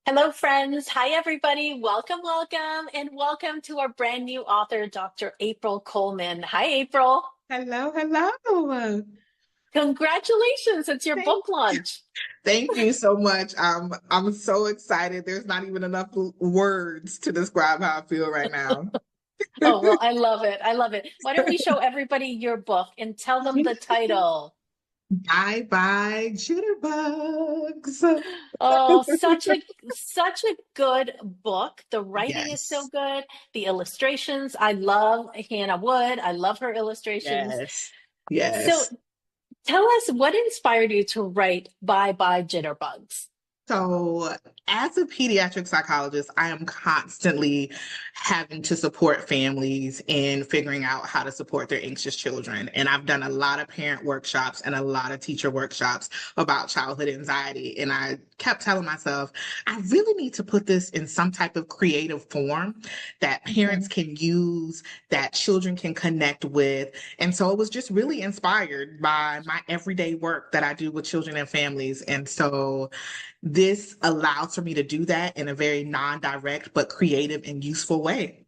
Hello, friends. Hi, everybody. Welcome, welcome, and welcome to our brand new author, Dr. April Coleman. Hi, April. Hello, hello. Congratulations. It's your Thank, book launch. thank you so much. I'm so excited. There's not even enough words to describe how I feel right now. Oh, well, I love it. I love it. Why don't we show everybody your book and tell them the title? Bye Jitterbugs. Oh, such a good book. The writing is so Yes, good. The illustrations. I love Hannah Wood. I love her illustrations. yes, So yes. tell us what inspired you to write Bye Jitterbugs? So, as a pediatric psychologist, I am constantly having to support families in figuring out how to support their anxious children. And I've done a lot of parent workshops and a lot of teacher workshops about childhood anxiety. And I kept telling myself, I really need to put this in some type of creative form that parents Mhm. can use, that children can connect with. And so it was just really inspired by my everyday work that I do with children and families. And so this allows for me to do that in a very non-direct but creative and useful way.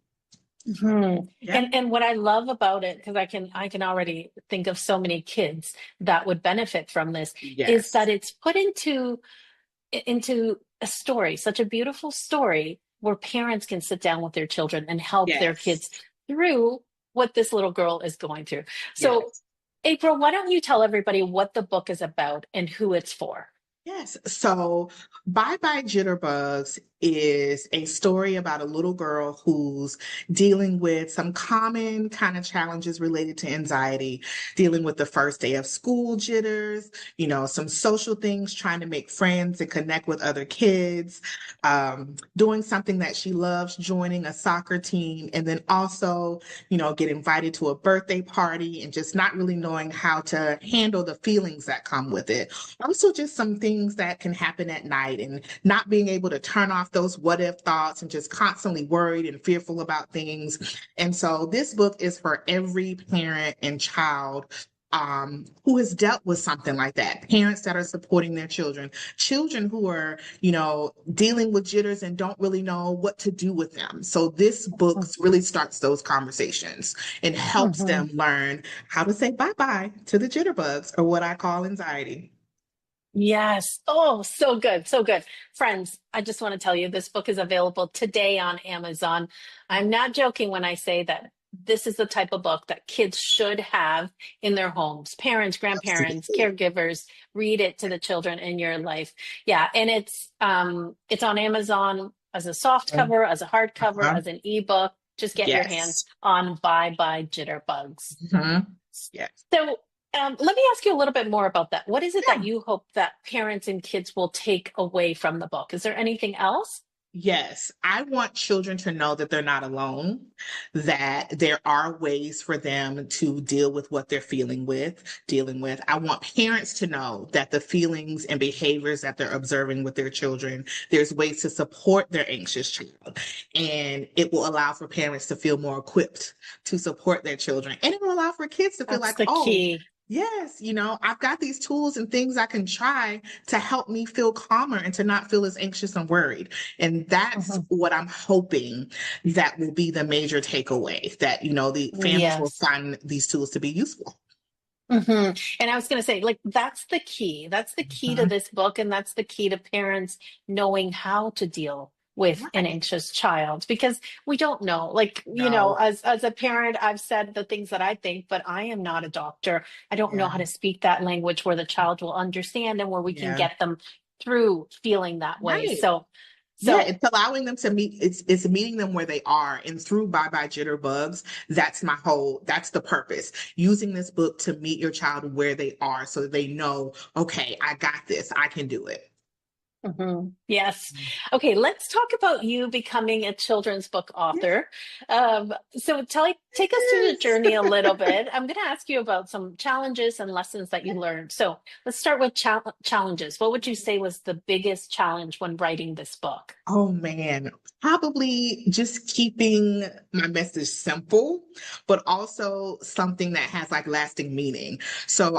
Mhm. Yeah. And what I love about it, because I can already think of so many kids that would benefit from this, is that Yes. it's put into a story, such a beautiful story where parents can sit down with their children and help their kids Yes. through what this little girl is going through. So, Yes. April, why don't you tell everybody what the book is about and who it's for? Yes. So, Bye Jitterbugs is a story about a little girl who's dealing with some common kind of challenges related to anxiety, dealing with the first day of school jitters, some social things, trying to make friends and connect with other kids, doing something that she loves, joining a soccer team, and then also, get invited to a birthday party and just not really knowing how to handle the feelings that come with it. Also, just some things that can happen at night and not being able to turn off those what if thoughts and just constantly worried and fearful about things. And so, this book is for every parent and child who has dealt with something like that. Parents that are supporting their children, children who are, dealing with jitters and don't really know what to do with them. So this book really starts those conversations and helps Mhm. them learn how to say bye bye to the jitterbugs or what I call anxiety. Yes. Oh, so good. So good. Friends, I just want to tell you this book is available today on Amazon. I'm not joking when I say that this is the type of book that kids should have in their homes. Parents, grandparents, Absolutely. caregivers, read it to the children in your life. Yeah, and it's on Amazon as a soft cover, as a hardcover, Uh-huh. as an ebook. Just get your hands Yes. on Bye Jitterbugs. Mhm. Yes. So, let me ask you a little bit more about that. What is it that Yeah. you hope that parents and kids will take away from the book? Is there anything else? Yes, I want children to know that they're not alone, that there are ways for them to deal with what they're dealing with. I want parents to know that the feelings and behaviors that they're observing with their children, there's ways to support their anxious child. And it will allow for parents to feel more equipped to support their children. And it will allow for kids to feel That's like, the oh, key. yes, I've got these tools and things I can try to help me feel calmer and to not feel as anxious and worried. And that's Mhm. what I'm hoping that will be the major takeaway that, the families will Yes. find these tools to be useful. Hmm. And I was going to say, like, that's the key. That's the key to Mhm. this book. And that's the key to parents knowing how to deal with an Right. anxious child because we don't know. Like, No. as a parent, I've said the things that I think, but I am not a doctor. I don't know Yeah. how to speak that language where the child will understand and where we can Yeah. get them through feeling that way. Right. So, Yeah, so it's allowing them to meet, it's meeting them where they are. And through Bye Jitterbugs, that's the purpose. Using this book to meet your child where they are so that they know, okay, I got this, I can do it. Mhm. Yes. Okay, let's talk about you becoming a children's book author. So take us through the Yes. journey a little bit. I'm going to ask you about some challenges and lessons that you learned. So let's start with challenges. What would you say was the biggest challenge when writing this book? Oh man, probably just keeping my message simple, but also something that has like lasting meaning. So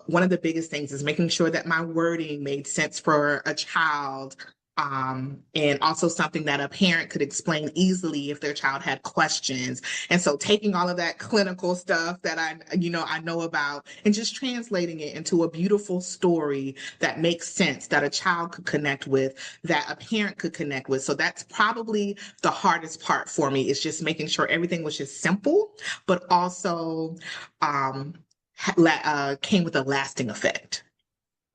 one of the biggest things is making sure that my wording made sense for a child And also something that a parent could explain easily if their child had questions. And so taking all of that clinical stuff that I know about and just translating it into a beautiful story that makes sense, that a child could connect with, that a parent could connect with. So that's probably the hardest part for me, is just making sure everything was just simple, but also um, came with a lasting effect.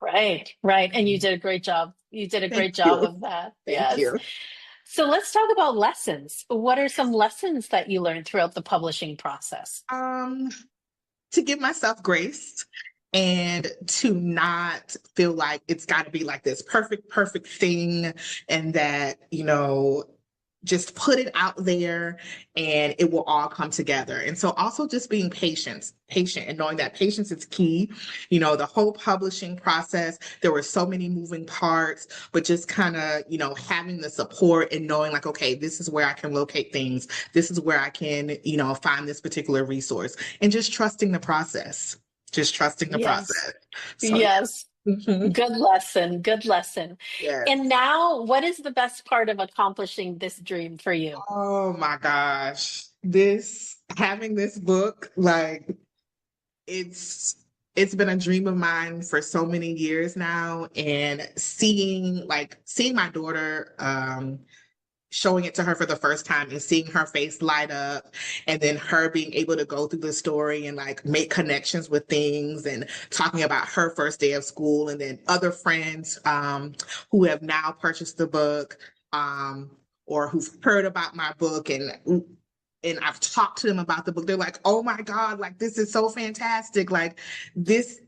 Right, right. And you did a great job. You did a Thank great job you. of that. Thank Yes. you. So let's talk about lessons. What are some lessons that you learned throughout the publishing process? Um, to give myself grace and to not feel like it's got to be like this perfect thing, and that, just put it out there and it will all come together. And so also just being patient and knowing that patience is key. The whole publishing process, there were so many moving parts, but just kind of, having the support and knowing like, okay, this is where I can locate things. This is where I can, find this particular resource, and just trusting the process. Just trusting the Yes, process. So yeah. yes. Mhm. Good lesson. Good lesson. And Yes. now, what is the best part of accomplishing this dream for you? Oh my gosh. Having this book, like, it's it's been a dream of mine for so many years now, and seeing my daughter, showing it to her for the first time and seeing her face light up, and then her being able to go through the story and like make connections with things, and talking about her first day of school, and then other friends who have now purchased the book, um, or who've heard about my book, and I've talked to them about the book. They're like, "Oh my God, like this is so fantastic." Like this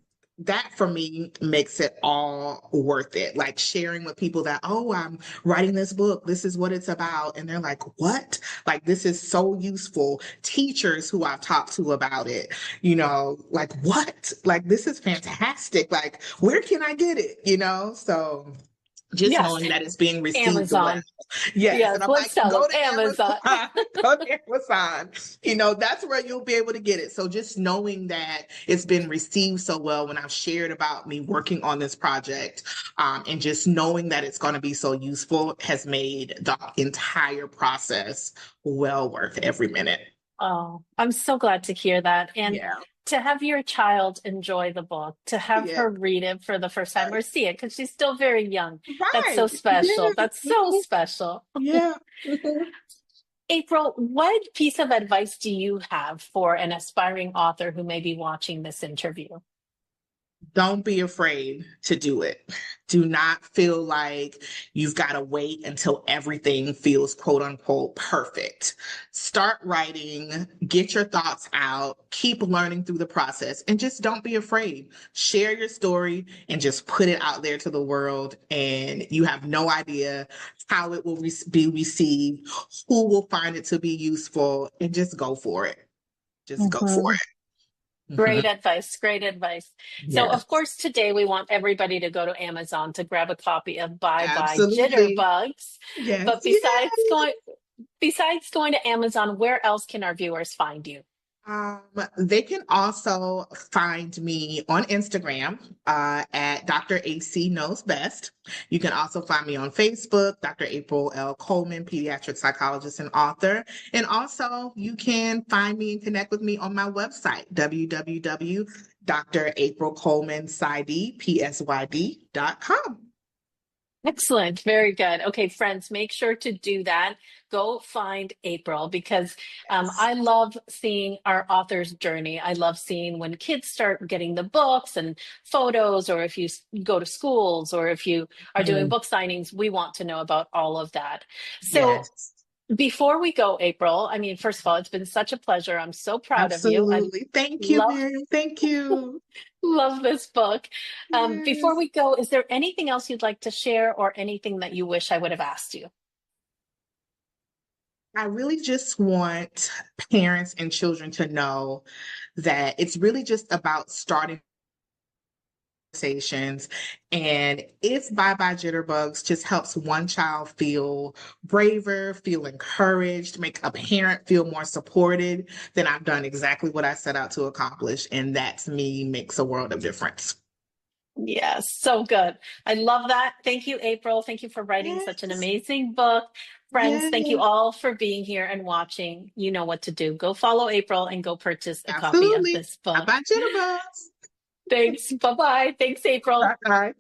that for me makes it all worth it. Like sharing with people that, "Oh, I'm writing this book. This is what it's about." And they're like, "What?" Like this is so useful. Teachers who I've talked to about it, like, "What?" Like this is fantastic. Like where can I get it? So just Yes, knowing that it's being received well. Amazon. Yes. Yes, And I'm let's like, tell go them to Amazon. Amazon, go to Amazon. That's where you'll be able to get it. So just knowing that it's been received so well when I've shared about me working on this project, and just knowing that it's going to be so useful has made the entire process well worth every minute. Oh, I'm so glad to hear that. And Yeah. to have your child enjoy the book, to have Yeah. her read it for the first time or see it, because she's still very young. That's so Right. special. Yeah. That's so special. Yeah. April, what piece of advice do you have for an aspiring author who may be watching this interview? Don't be afraid to do it. Do not feel like you've got to wait until everything feels quote unquote perfect. Start writing, get your thoughts out, keep learning through the process, and just don't be afraid. Share your story and just put it out there to the world. And you have no idea how it will be received, who will find it to be useful, and just go for it. Just go for Mhm. it. Great Mhm. advice. Great advice. So, of Yes, course, today we want everybody to go to Amazon to grab a copy of Bye absolutely. Jitterbugs. Yes. But Yeah. besides going to Amazon, where else can our viewers find you? They can also find me on Instagram at Dr. AC Knows Best. You can also find me on Facebook, Dr. April L. Coleman, pediatric psychologist and author. And also, you can find me and connect with me on my website, www.draprilcoleman.com. Excellent. Very good. Okay, friends, make sure to do that. Go find April because Yes. I love seeing our author's journey. I love seeing when kids start getting the books and photos, or if you go to schools, or if you are doing Mhm. book signings, we want to know about all of that. So Yes. before we go, April, I mean, first of all, it's been such a pleasure. I'm so proud of you. I Absolutely. Thank you, love Miriam. Thank you. love this book. Before Yes. we go, is there anything else you'd like to share or anything that you wish I would have asked you? I really just want parents and children to know that it's really just about starting conversations. And if Bye Bye Jitterbugs just helps one child feel braver, feel encouraged, make a parent feel more supported, then I've done exactly what I set out to accomplish. And that to me makes a world of difference. Yes, so good. I love that. Thank you, April. Thank you for writing such an Yes, amazing book. Friends, thank you yes, all for being here and watching. You know what to do. Go follow April and go purchase a copy of absolutely. this Bye book. bye, jitterbugs. Thanks. Bye bye. Thanks, April. Bye bye.